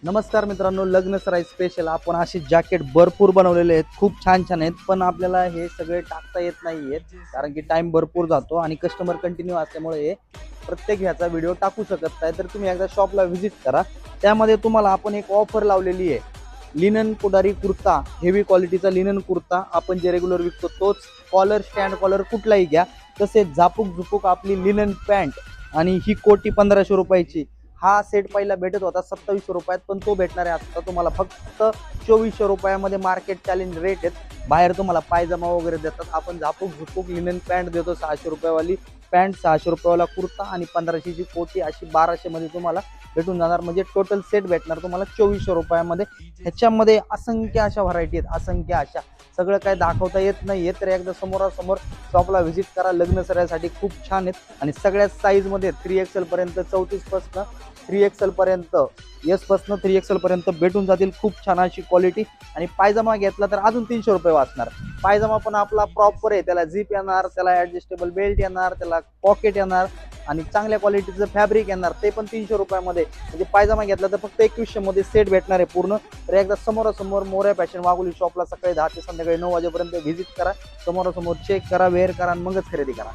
नमस्कार मित्रांनो, लग्न सराई स्पेशल आपण अशी जॅकेट भरपूर बनवलेले आहेत, खूप छान छान आहेत. पण आपल्याला हे सगळे टाकता येत नाही आहेत कारण की टाइम भरपूर जातो आणि कस्टमर कंटिन्यू असल्यामुळे हे प्रत्येक ह्याचा व्हिडिओ टाकू शकत नाही. तर तुम्ही एकदा शॉपला व्हिजिट करा. त्यामध्ये तुम्हाला आपण एक ऑफर लावलेली आहे. लिनन कोडारी कुर्ता, हेवी क्वालिटीचा लिनन कुर्ता आपण जे रेग्युलर विकतो तोच. कॉलर, स्टँड कॉलर कुठलाही घ्या. तसेच झापूक झुपूक आपली लिनन पॅन्ट आणि ही कोटी 1500 रुपयाची. हा सेट पहिला भेटत होता 2700 रुपयात, पण तो भेटणार आहे आता तुम्हाला फक्त 2400 रुपयामध्ये. मार्केट चॅलेंज रेट आहेत. बाहेर तुम्हाला पायजमा वगैरे देतात, आपण झापूक झुपूक लिनन पॅन्ट देतो 600 रुपयावाली पॅन्ट, 600 रुपयावाला कुर्ता आणि 1500ची कोटी, अशी 1200 मध्ये तुम्हाला भेटून जाणार. म्हणजे टोटल सेट भेटणार तुम्हाला 2400 रुपयामध्ये. ह्याच्यामध्ये असंख्य अशा व्हरायटी आहेत, असंख्य अशा. सगळं काय दाखवता येत नाहीये, तर एकदा समोरासमोर शॉपला व्हिजिट करा. लग्न सराईसाठी खूप छान आहेत आणि सगळ्याच साईजमध्ये 3XL पर्यंत, 34 पासून 3XL पर्यंत, एस पासून 3XL पर्यंत भेटून जातील. खूप छान अशी क्वालिटी. आणि पायजमा घेतला तर अजून 300 रुपये वाचणार. पायजमा पण आपला प्रॉपर आहे, त्याला झिप येणार, त्याला ऍडजस्टेबल बेल्ट येणार, त्याला पॉकेट येणार आणि चांगल्या क्वालिटीचं फॅब्रिक येणार, ते पण 300 रुपयामध्ये. म्हणजे पायजमा घेतला तर फक्त 2100 मध्ये सेट भेटणार आहे पूर्ण. तर एकदा समोरासमोर मोरया फॅशन वाघोली शॉपला सकाळी 10 ते संध्याकाळी 9 वाजेपर्यंत व्हिजिट करा. समोरासमोर चेक करा, वेअर करा आणि मगच खरेदी करा.